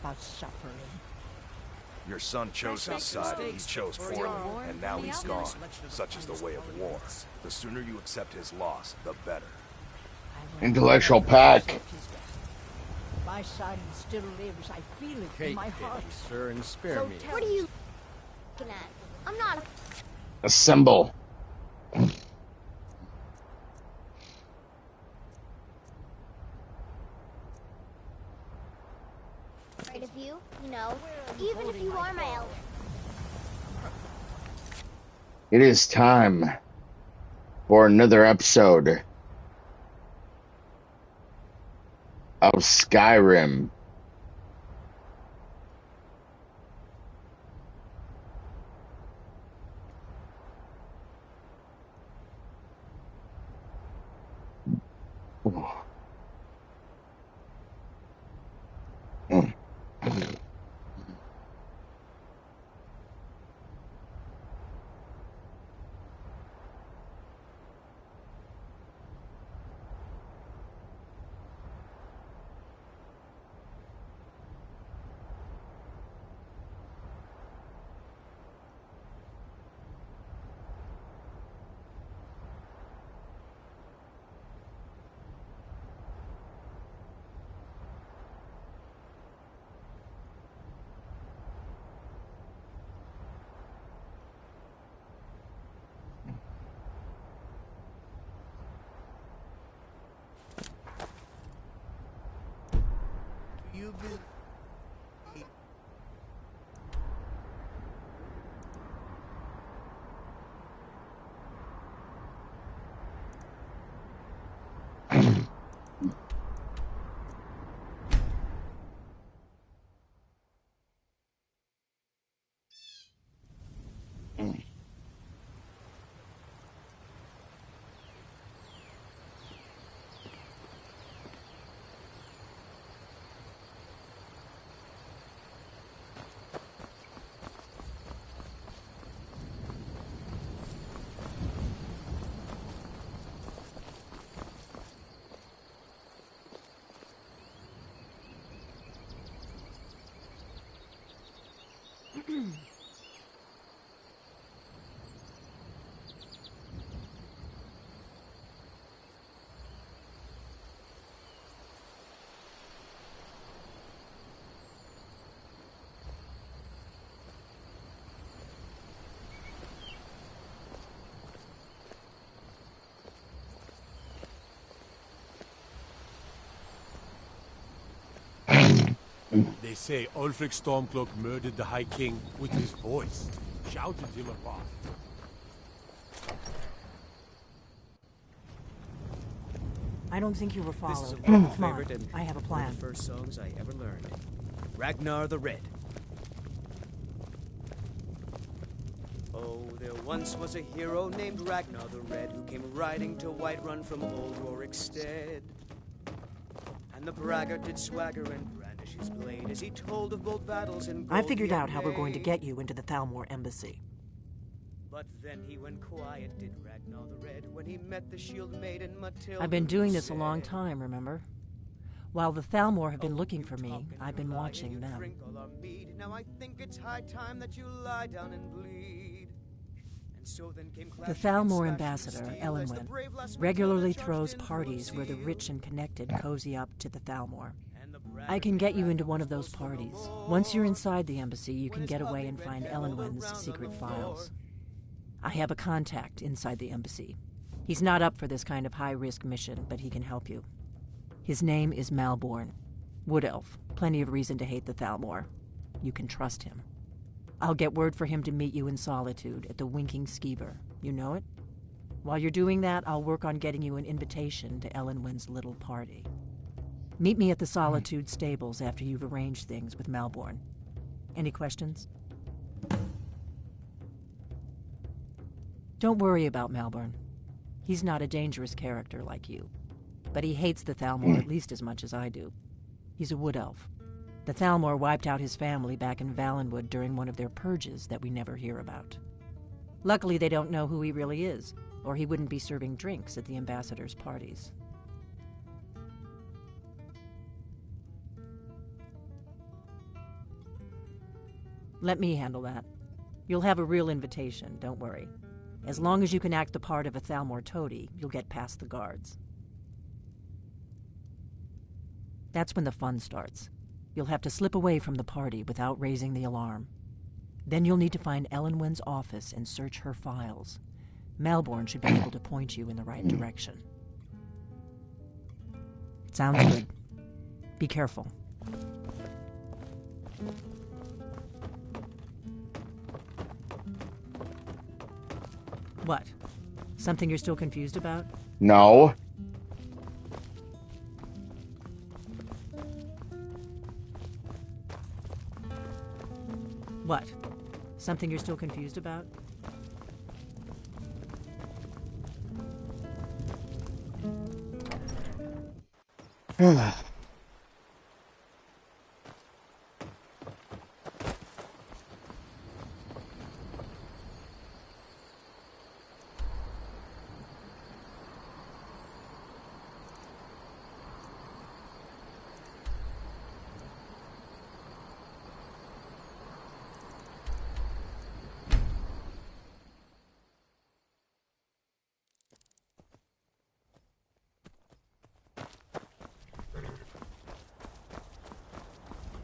about suffering. Your son chose his side and he chose poorly, and now he's gone. Such is the way of war. The sooner you accept his loss, the better. Intellectual pack. My son still lives. I feel it in my heart. Sir, and spare me. What are you looking at? I'm not Assemble. afraid of you, even if you are my elder. It is time for another episode of Skyrim. They say Ulfric Stormcloak murdered the High King with his voice, shouted him apart. I don't think you were This is a followed. fan Come on, favorite and I have a one plan. of the first songs I ever learned. Ragnar the Red. Oh, there once was a hero named Ragnar the Red who came riding to Whiterun from old Rorikstead. And the braggart did swagger and brandish his blade as he told of bold battles in I figured Goldie out how we're going to Array. get you into the Thalmor embassy. But then he went quiet, did Ragnar the Red, when he met the shield maiden Matilda. I've been doing this a said, long time, remember? While the Thalmor have been looking for me, I've been watching them. Drink all our mead. Now I think it's high time that you lie down and bleed. And so then came The clashing and Thalmor slashing ambassador, steel as the Elenwen, brave last regularly Matilda throws charged in parties through where the seal. rich and connected cozy up to the Thalmor. And the I can get you into braggart one of was those boastful no parties. more. Once you're inside the embassy, you When can his get away puppet and bent find down all Elenwen's around on secret the files. floor. I have a contact inside the embassy. He's not up for this kind of high-risk mission, but he can help you. His name is Malborn. Wood Elf. Plenty of reason to hate the Thalmor. You can trust him. I'll get word for him to meet you in Solitude at the Winking Skeever. You know it? While you're doing that, I'll work on getting you an invitation to Elenwen's little party. Meet me at the Solitude stables after you've arranged things with Malborn. Any questions? Don't worry about Malborn. He's not a dangerous character like you. But he hates the Thalmor at least as much as I do. He's a wood elf. The Thalmor wiped out his family back in Valenwood during one of their purges that we never hear about. Luckily, they don't know who he really is, or he wouldn't be serving drinks at the ambassadors' parties. Let me handle that. You'll have a real invitation, don't worry. As long as you can act the part of a Thalmor toady, you'll get past the guards. That's when the fun starts. You'll have to slip away from the party without raising the alarm. Then you'll need to find Elenwen's office and search her files. Malborn should be able to point you in the right direction. Sounds good. Be careful. What? Something you're still confused about? No. What? Something you're still confused about?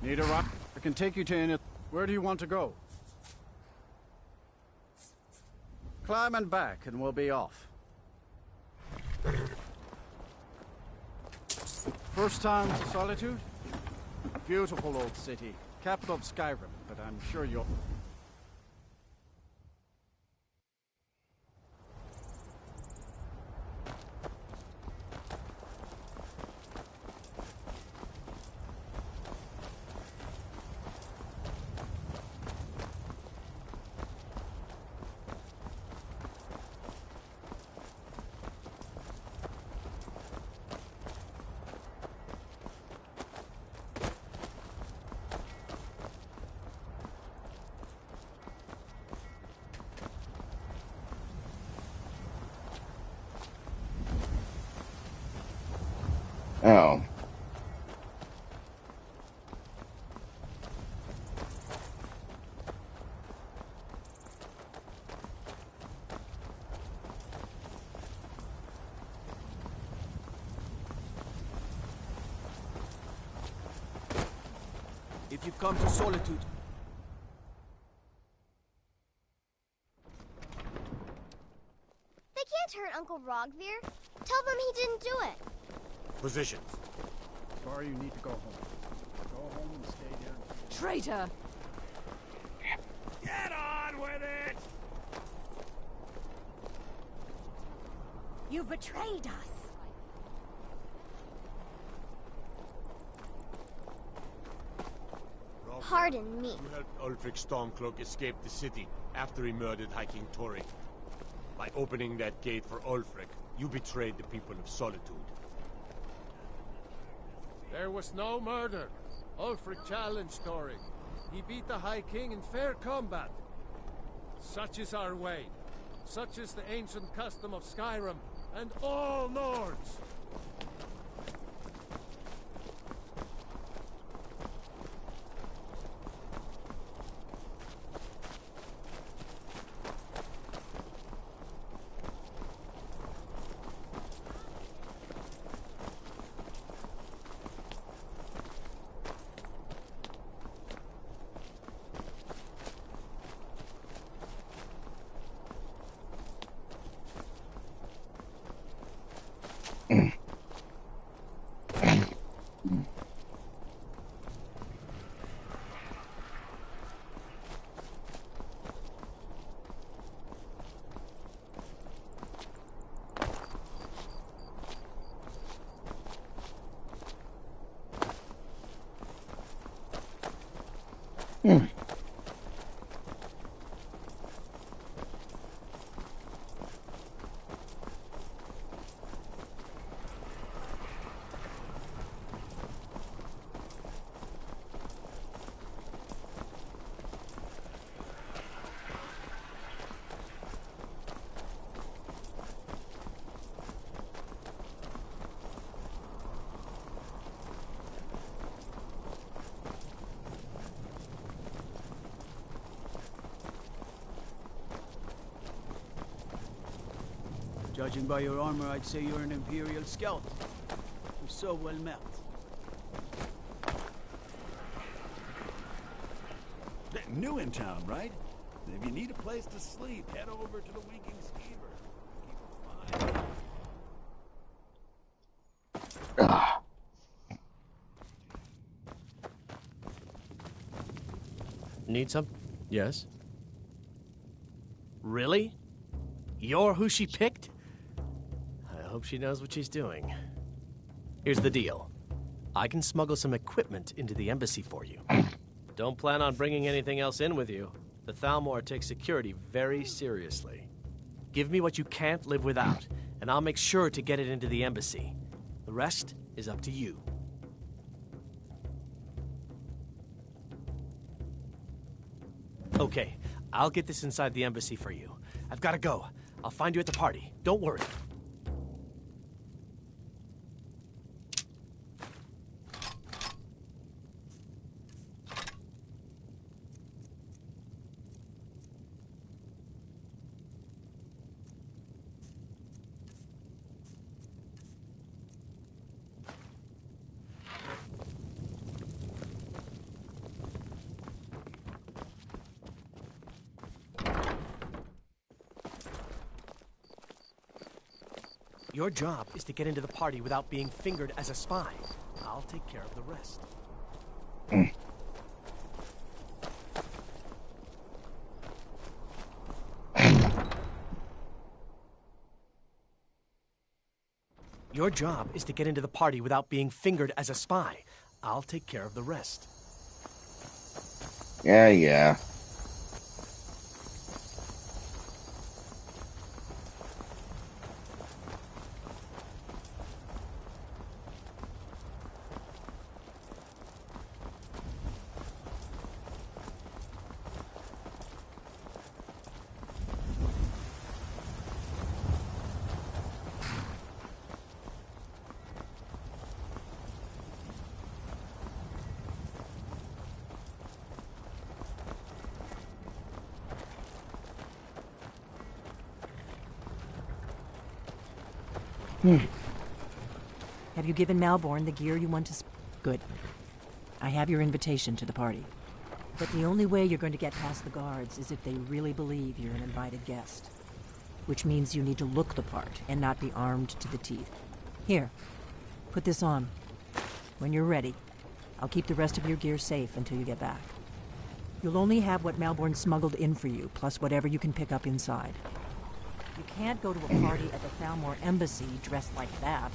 Need a ride? I can take you to any... Where do you want to go? Climb and back and we'll be off. First time to Solitude? Beautiful old city. Capital of Skyrim, but I'm sure you'll... Oh. If you've come to Solitude... They can't hurt Uncle Rogvir. Tell them he didn't do it. Positions. Sorry, you need to go home. Go home and stay here. Traitor! Get on with it! You betrayed us. Pardon me. You helped Ulfric Stormcloak escape the city after he murdered High King Tori. By opening that gate for Ulfric, you betrayed the people of Solitude. There was no murder. Ulfric challenged Tori. He beat the High King in fair combat. Such is our way. Such is the ancient custom of Skyrim and all Nords. Judging by your armor, I'd say you're an Imperial scout. You're so well met. New in town, right? If you need a place to sleep, head over to the Winking Skeever. Keep it fine. Need some? Yes. Really? You're who she picked? I hope she knows what she's doing. Here's the deal. I can smuggle some equipment into the embassy for you. Don't plan on bringing anything else in with you. The Thalmor takes security very seriously. Give me what you can't live without, and I'll make sure to get it into the embassy. The rest is up to you. Okay, I'll get this inside the embassy for you. I've got to go. I'll find you at the party. Don't worry. Your job is to get into the party without being fingered as a spy. I'll take care of the rest. Your job is to get into the party without being fingered as a spy. I'll take care of the rest. Yeah. Have you given Malborn the gear you want to... Good. I have your invitation to the party. But the only way you're going to get past the guards is if they really believe you're an invited guest. Which means you need to look the part and not be armed to the teeth. Here, put this on. When you're ready, I'll keep the rest of your gear safe until you get back. You'll only have what Malborn smuggled in for you, plus whatever you can pick up inside. You can't go to a party at the Thalmor embassy dressed like that.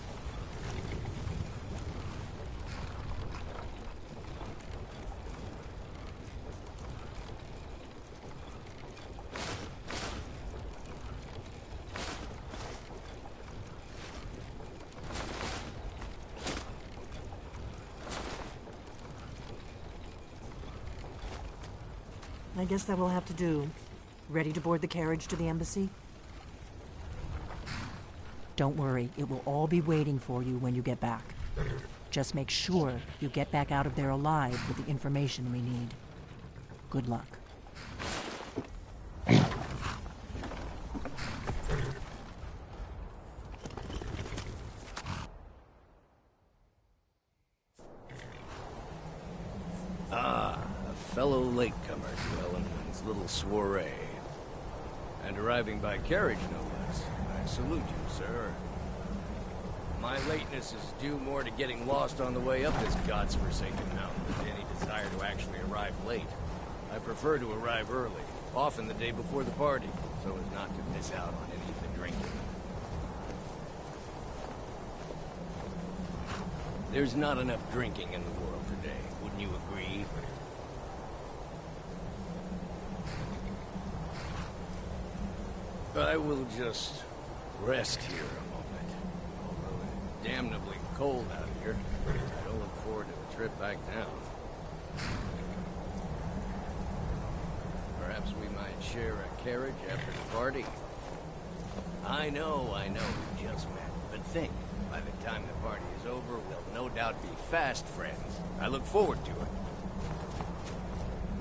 I guess that will have to do. Ready to board the carriage to the embassy? Don't worry, it will all be waiting for you when you get back. Just make sure you get back out of there alive with the information we need. Good luck. A fellow latecomer to Ellenwood's little soiree. And arriving by carriage, no less. I salute you, sir. My lateness is due more to getting lost on the way up this god's-forsaken mountain than any desire to actually arrive late. I prefer to arrive early, often the day before the party, so as not to miss out on any of the drinking. There's not enough drinking in the world today, wouldn't you agree? I will just rest here a moment. Although it's damnably cold out here, I don't look forward to the trip back down. Perhaps we might share a carriage after the party. I know we just met, but think, by the time the party is over, we'll no doubt be fast friends. I look forward to it.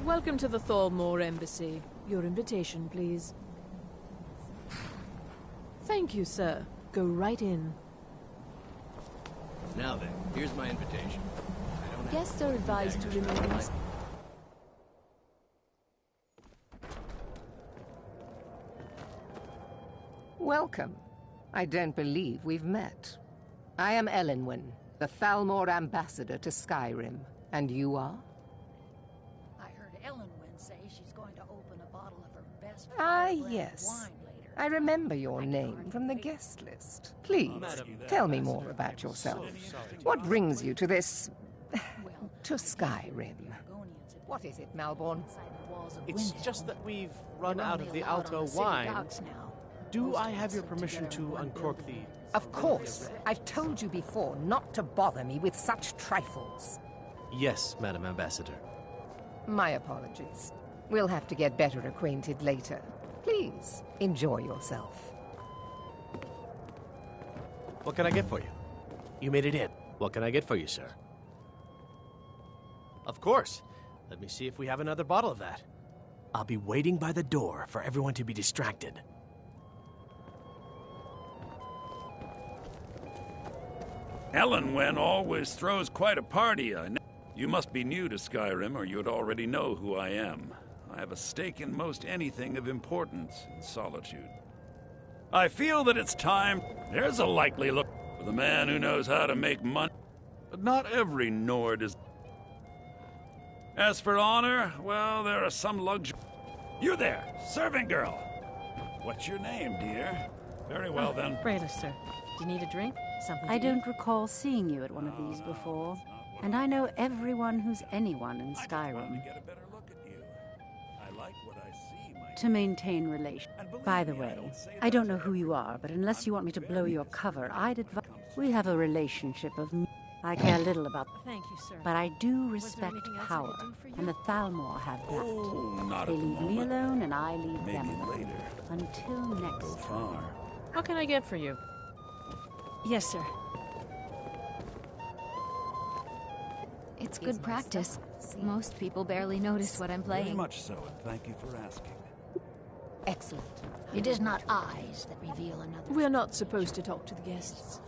Welcome to the Thalmor Embassy. Your invitation, please. Thank Thank you, sir. Go right in. Now then, here's my invitation. Guests are advised to remain. Welcome. I don't believe we've met. I am Elenwen, the Thalmor ambassador to Skyrim. And you are? I heard Elenwen say she's going to open a bottle of her best Yes. wine later. I remember your name from the guest list. Please, tell me more about yourself. What brings you to this... to Skyrim? What is it, Malborn? It's just that we've run out of the Alto wine. Do I have your permission to uncork the... Of course. I've told you before not to bother me with such trifles. Yes, Madam Ambassador. My apologies. We'll have to get better acquainted later. Please, enjoy yourself. What can I get for you? You made it in. What can I get for you, sir? Of course. Let me see if we have another bottle of that. I'll be waiting by the door for everyone to be distracted. Elenwen always throws quite a party. You must be new to Skyrim, or you'd already know who I am. I have a stake in most anything of importance in Solitude. I feel that it's time. There's a likely look for the man who knows how to make money. But not every Nord is... As for honor, well, there are some luxury... You there, servant girl! What's your name, dear? Very well, then. Brayla, sir. Do you need a drink? Something to I eat? don't recall seeing you at one of these before. And I know everyone who's anyone in Skyrim. To maintain relations. By the way, I don't know who you are, but unless you want me to blow your cover, I'd advise... We have a relationship of... I care little about... Thank you, sir. But I do respect power, and the Thalmor have that. They leave me alone, and I leave them alone. Until next time. What can I get for you? Yes, sir. It's good practice. Most people barely notice what I'm playing. Very much so, and thank you for asking. Excellent. It is not eyes that reveal another. We're not supposed to talk to the guests.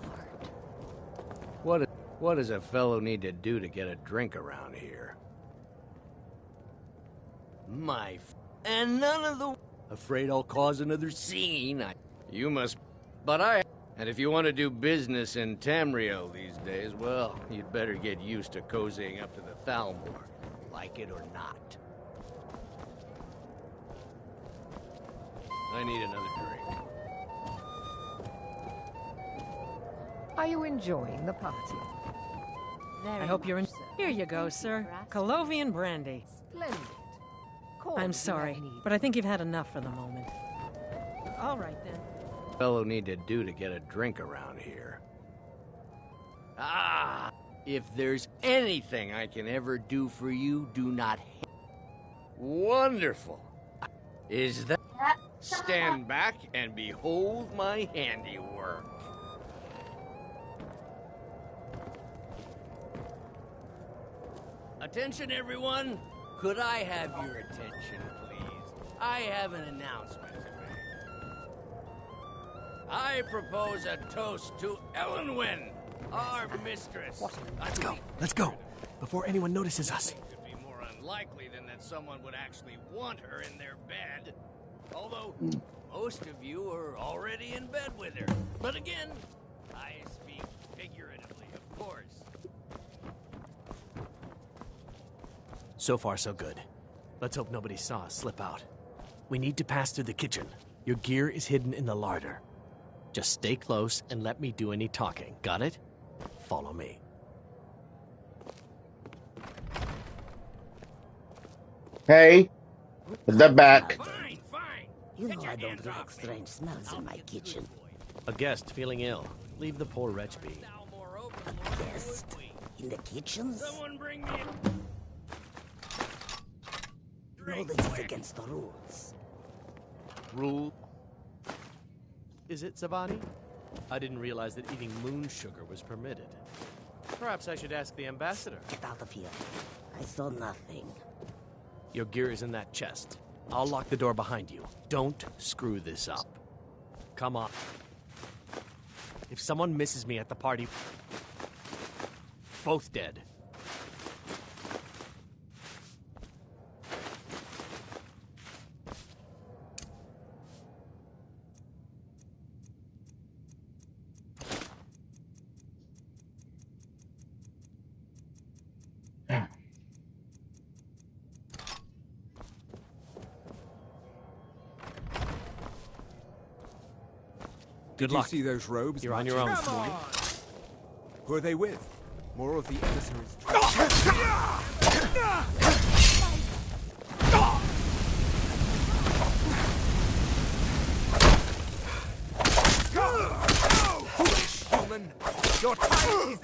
What does a fellow need to do to get a drink around here? And none of the... Afraid I'll cause another scene. You must... But I... And if you want to do business in Tamriel these days, well, you'd better get used to cozying up to the Thalmor, like it or not. I need another drink. Are you enjoying the party? I hope you're in... Here you go, sir. Colovian brandy. Splendid. I'm sorry, but I think you've had enough for the moment. All right, then. Fellow need to do to get a drink around here? If there's anything I can ever do for you, do not hate. Wonderful. Is that... Stand back and behold my handiwork. Attention, everyone. Could I have your attention, please? I have an announcement to make. I propose a toast to Elenwen, our mistress. Let's go. Before anyone notices us. It could be more unlikely than that someone would actually want her in their bed. Although, most of you are already in bed with her. But again, I speak figuratively, of course. So far, so good. Let's hope nobody saw us slip out. We need to pass through the kitchen. Your gear is hidden in the larder. Just stay close and let me do any talking. Got it? Follow me. Hey, put that back. You know I don't like strange smells in my kitchen. A guest feeling ill. Leave the poor wretch be. A guest? In the kitchens? Someone bring me No, this is against the rules. Rule? Is it, Savani? I didn't realize that eating moon sugar was permitted. Perhaps I should ask the ambassador. Get out of here. I saw nothing. Your gear is in that chest. I'll lock the door behind you. Don't screw this up. Come on. If someone misses me at the party, both dead. Did you see those robes? You're on your own. Come on. Who are they with? More of the emissaries. Foolish human! Your time is...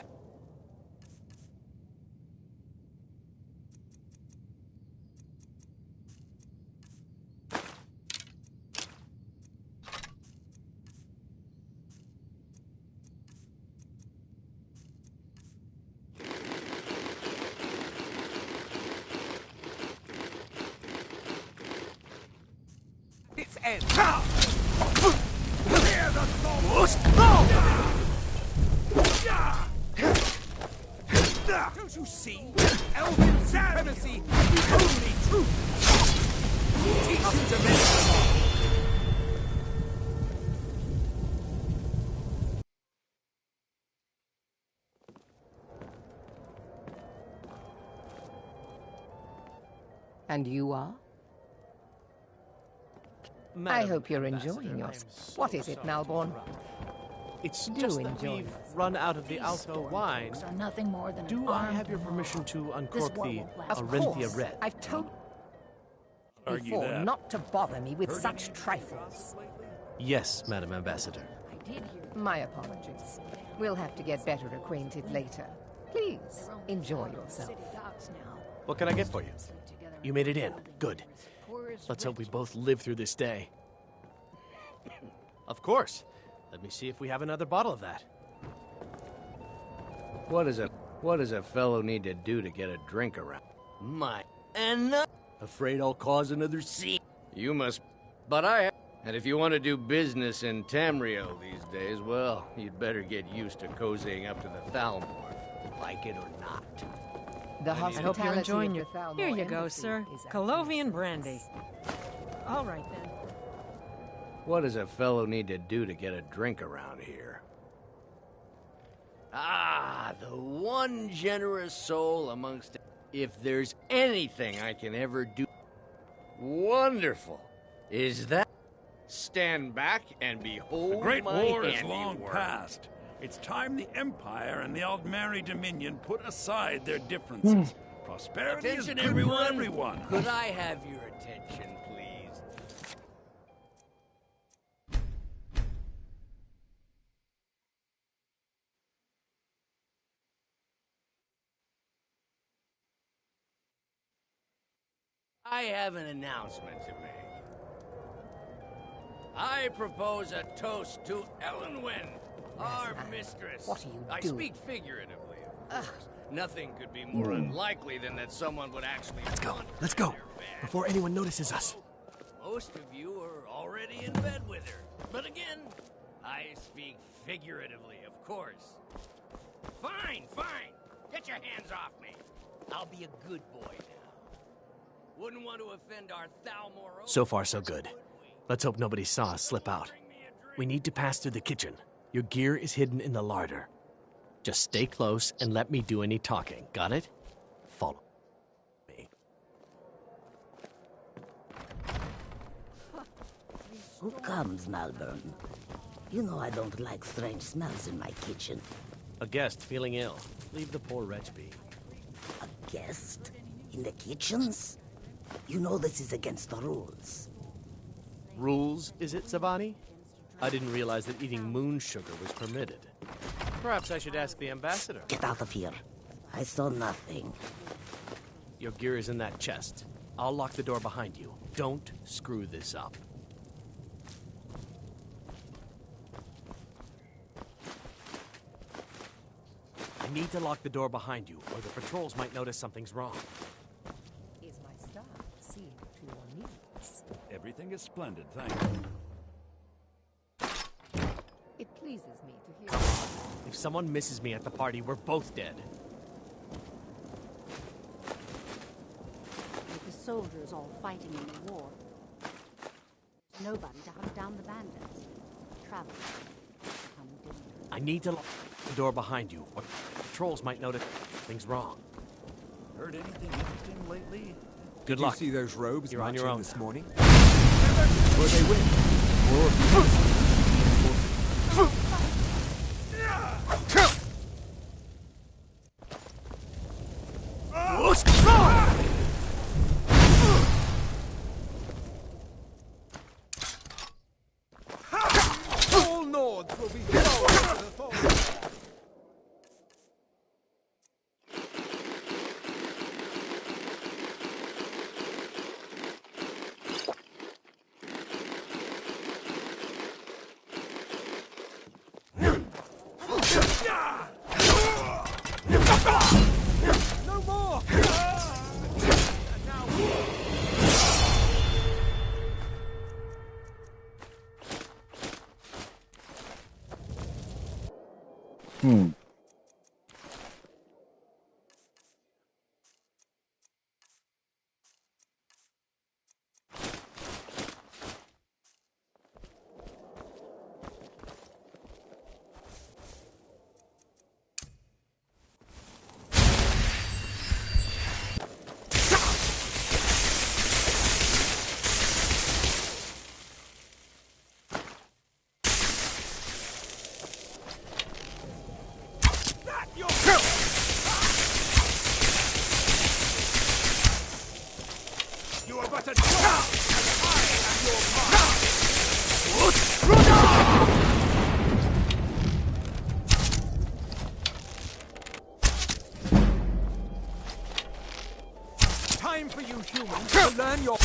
Its end. Hear the thought. Don't you see? Elven supremacy is the only truth. Teach us to live. And you are? I hope you're enjoying yourself. What is it, Malborn? It's Do just that enjoy we've yourself. run out of the Alto wine. Are nothing more than Do an I armed have your mob. permission to This uncork war the won't last Arenthia course. Red? I've told Argue before that. not to bother me with such trifles. Yes, Madam Ambassador. My apologies. We'll have to get better acquainted later. Please, enjoy yourself. What can I get for you? You made it in. Good. Let's hope we both live through this day. Of course. Let me see if we have another bottle of that. What does a fellow need to do to get a drink around? My, and afraid I'll cause another scene. You must, but and if you want to do business in Tamriel these days, well, you'd better get used to cozying up to the Thalmor, like it or not. The I hope you're hospitality enjoying of your... the Thalmor Here you go, Embassy sir. is at Colovian brandy. All right, then. What does a fellow need to do to get a drink around here? Ah, the one generous soul amongst... If there's anything I can ever do wonderful, is that stand back and behold The Great my War is long handiwork. past. It's time the Empire and the Aldmeri Dominion put aside their differences. Prosperity is Attention, good everyone. for everyone. Could I have your attention, please? I have an announcement to make. I propose a toast to Elenwen, our mistress. What are you I doing? speak figuratively, of course. Nothing could be more unlikely than that someone would actually... Let's go. Before anyone notices us. Most of you are already in bed with her. But again, I speak figuratively, of course. Fine, fine. Get your hands off me. I'll be a good boy now. Wouldn't want to offend our Thalmor... So far, so good. Let's hope nobody saw us slip out. We need to pass through the kitchen. Your gear is hidden in the larder. Just stay close and let me do any talking. Got it? Follow me. Who comes, Malborn? You know I don't like strange smells in my kitchen. A guest feeling ill. Leave the poor wretch be. A guest? In the kitchens? You know this is against the rules. Rules, is it, Zavani? I didn't realize that eating moon sugar was permitted. Perhaps I should ask the ambassador. Get out of here. I saw nothing. Your gear is in that chest. I'll lock the door behind you. Don't screw this up. I need to lock the door behind you, or the patrols might notice something's wrong. Is my staff seeing to your needs? Everything is splendid, thank you. It pleases me to hear. Come on. If someone misses me at the party, we're both dead. With the soldiers all fighting in the war, nobody to hunt down the bandits. Travel become dangerous. I need to lock the door behind you, or trolls might notice things wrong. Heard anything interesting lately? Good Did luck. you see those robes You're on your marching own this morning? Were they with? All Nords will be thrown into the forest. No more! And now you are but a drop, and I am your time for you humans to learn your...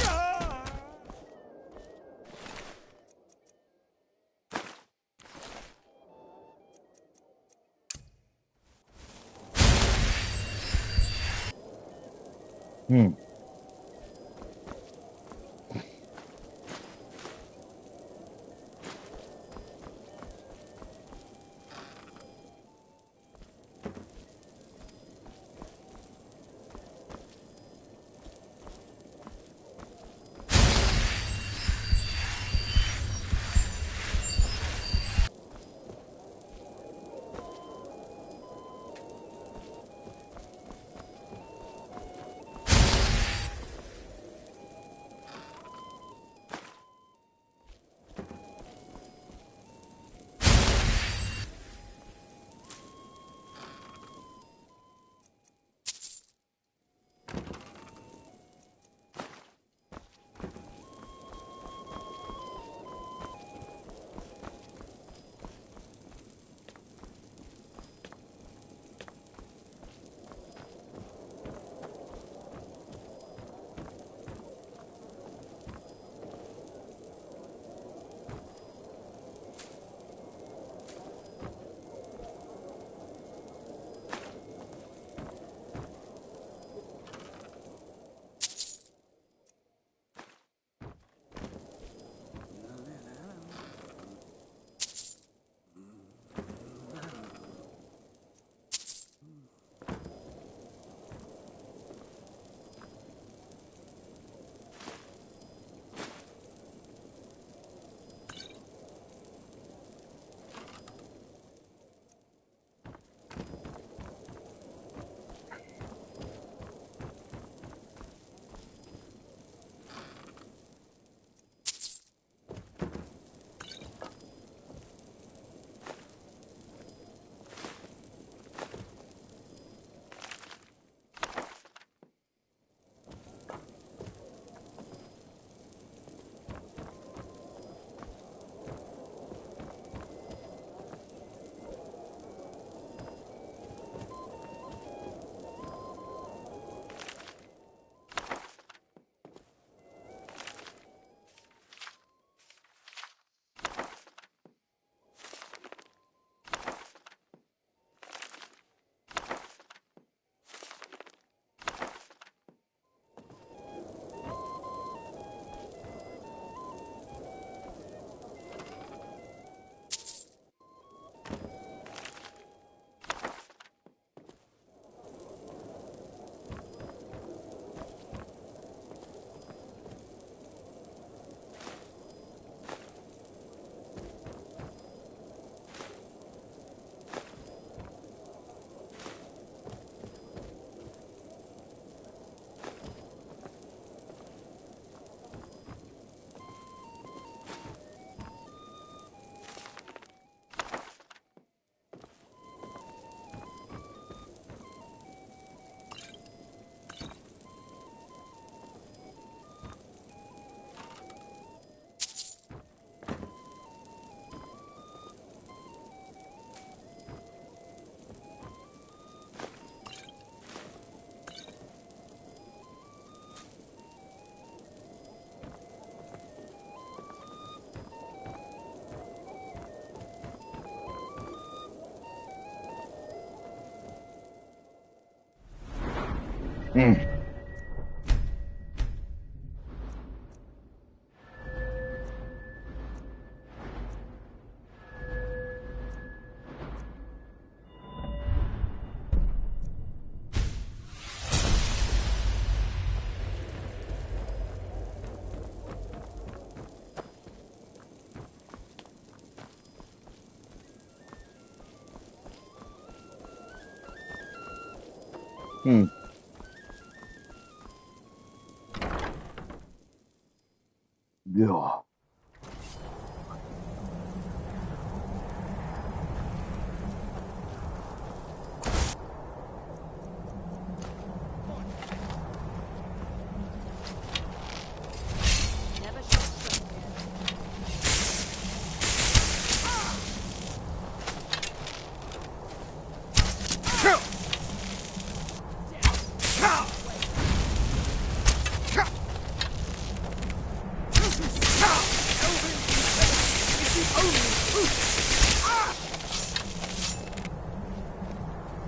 Yeah.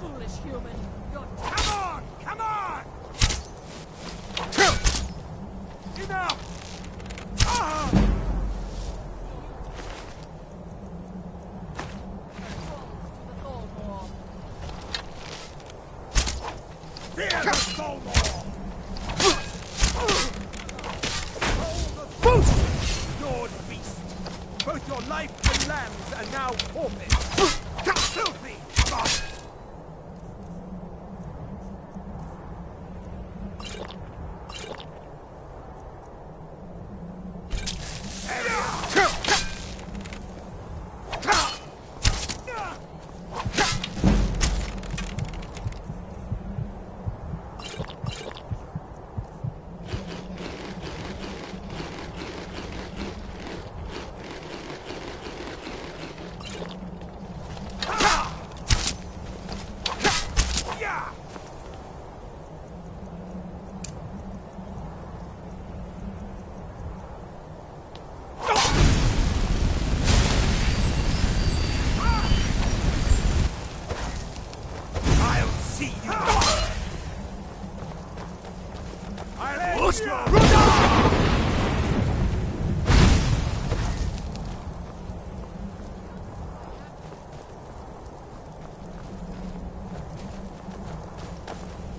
Foolish human, you're Come on! Come on! Enough! Fear the Soulmore! Lord Beast! Both your life and lands are now forfeit! Filthy bastard!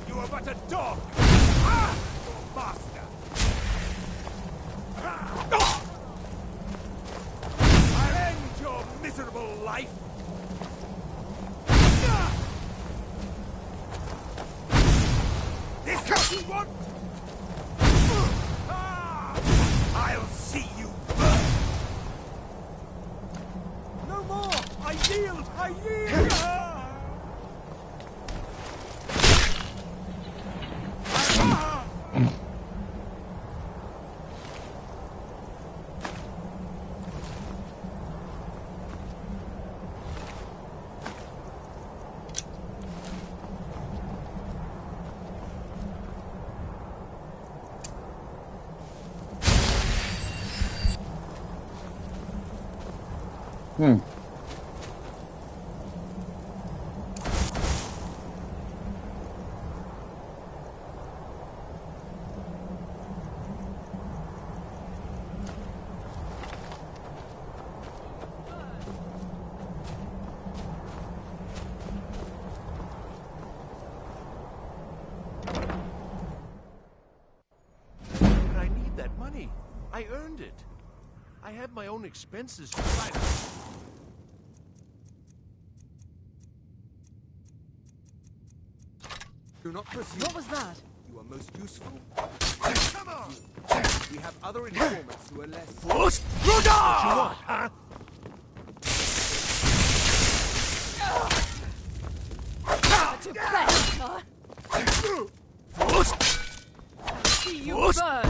You are but a dog! Master! I'll end your miserable life! This what you want? I'll see you burn! No more! I yield! I yield! But I need that money. I earned it. I have my own expenses to fight. Do not pursue. What was that? You are most useful. Come on! We have other informants who are less... What you want, huh? To best, huh? See you burn!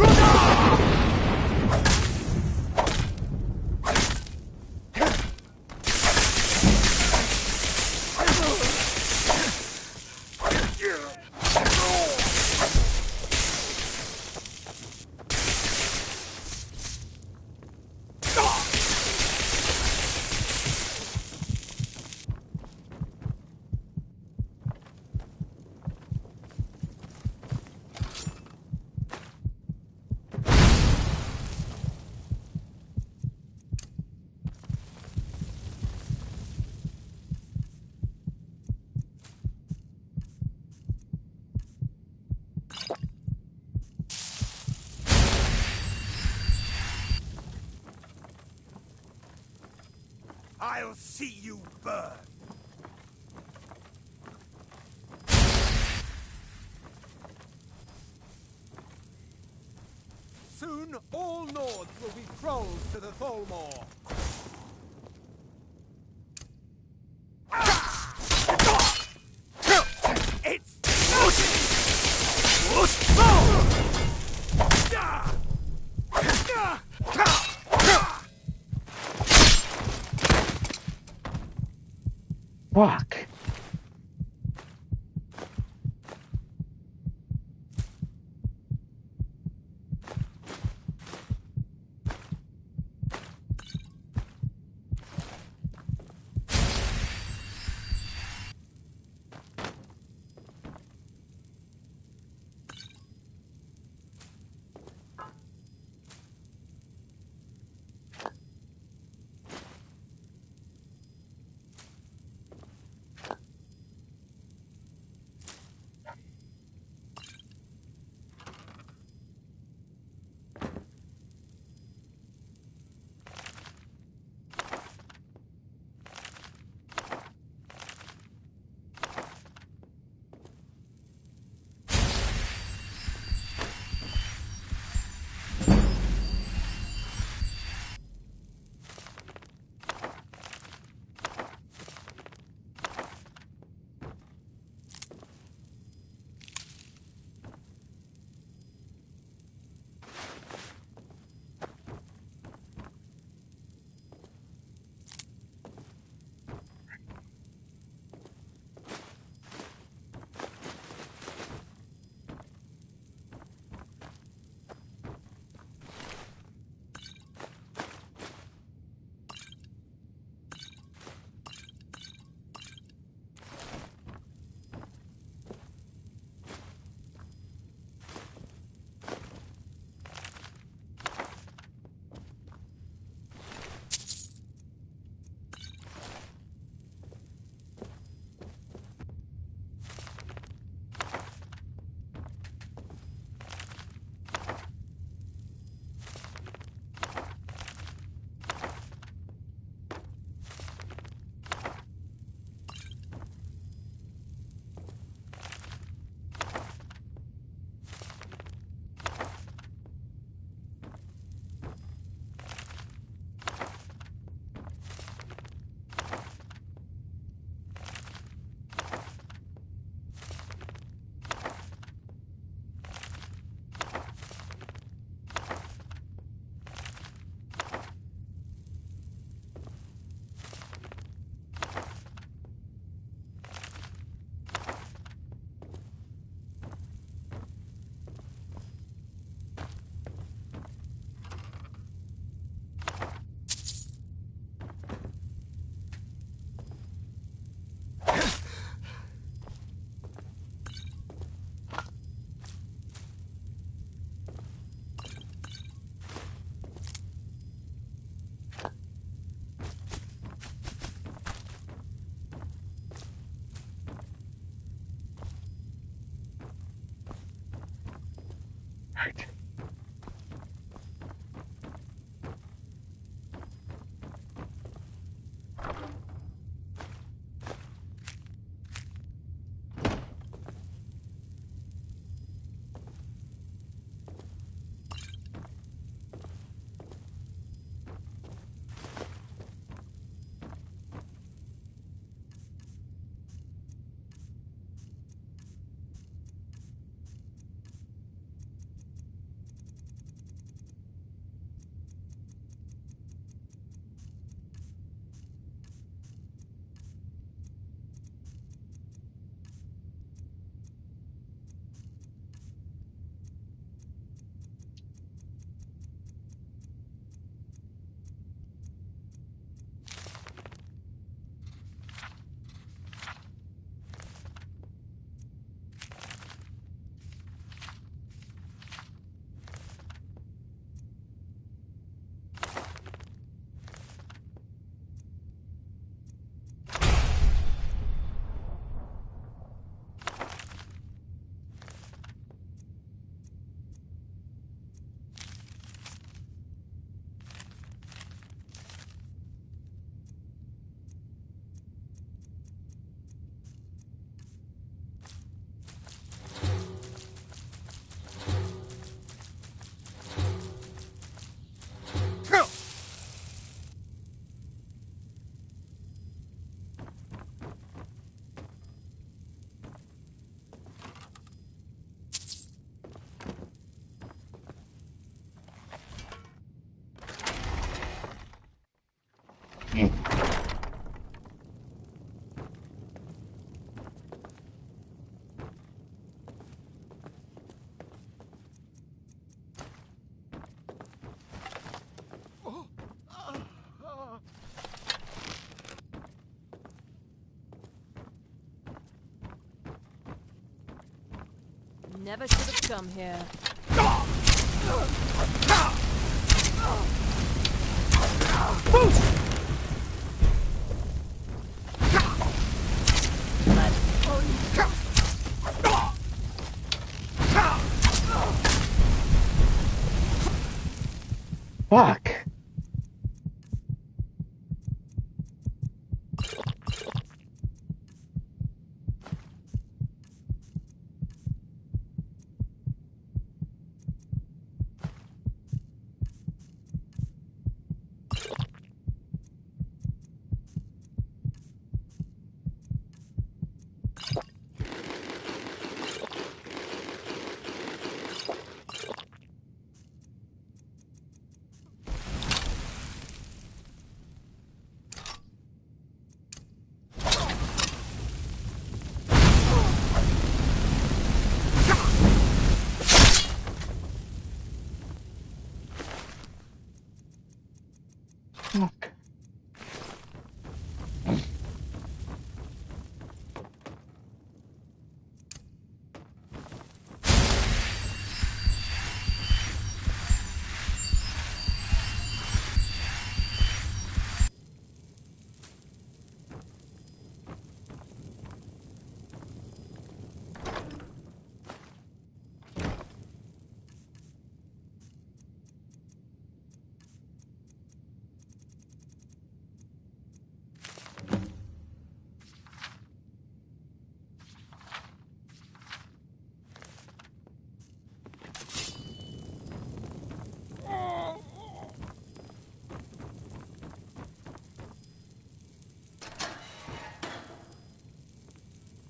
I'll see you burn. Soon, all Nords will be thralls to the Tholmor. It's... Fuck. Never should have come here. Fuck. Fuck.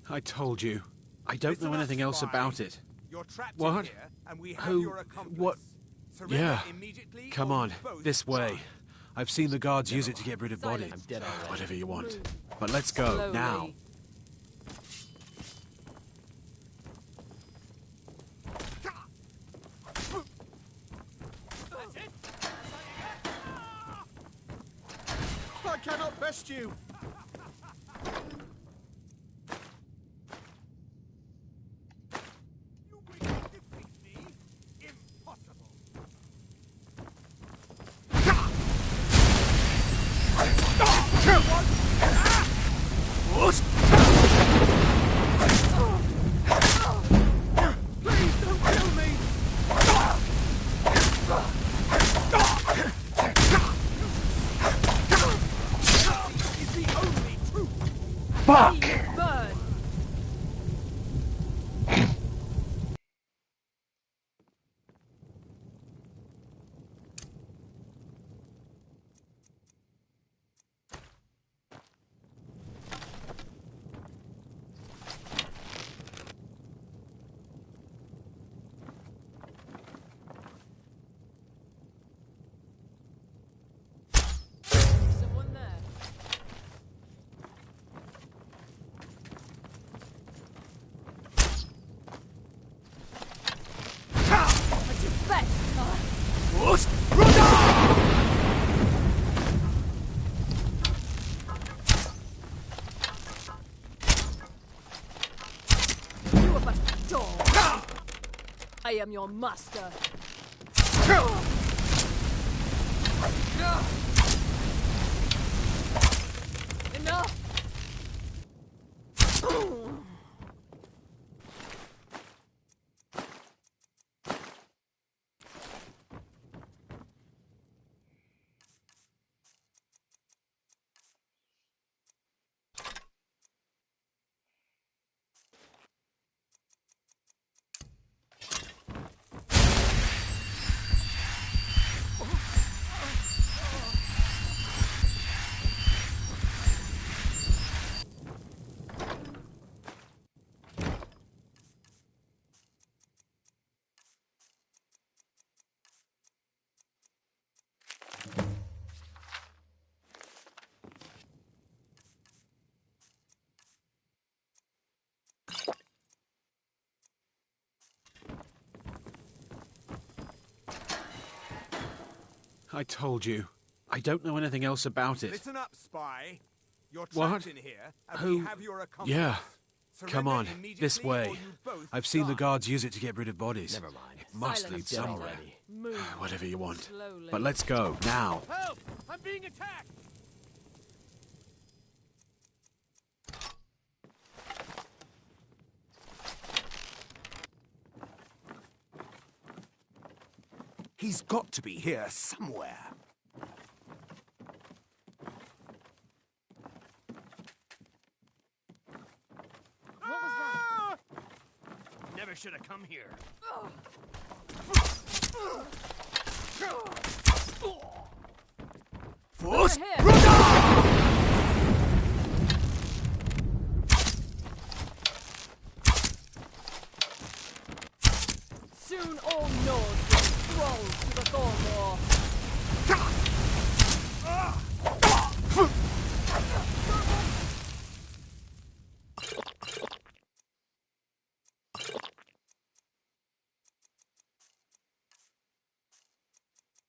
I told you. I don't know anything else about it. You're trapped What? in here, and we have Who? your accomplice. What? Surrender Yeah. immediately Come or on, we both this way. die. I've seen the guards use it to get rid of bodies. I'm dead already. Whatever you want. But let's go, Slowly. now. I cannot best you. Please don't kill me! Is the only truth. Fuck! Burn! Someone there. At your best, huh? You are but a dog. I am your master. Enough! I told you. I don't know anything else about it. Listen up, spy. You're What? trapped in here, and Who? we have your accomplice. Yeah. Come on, this way. I've seen the guards use it to get rid of bodies. Never mind. It must Silence lead somewhere. already. Whatever you want. But let's go, now. Help! I'm being attacked! He's got to be here somewhere. What was that? Never should have come here. Force! Soon all Nords will crawl to the Thormore.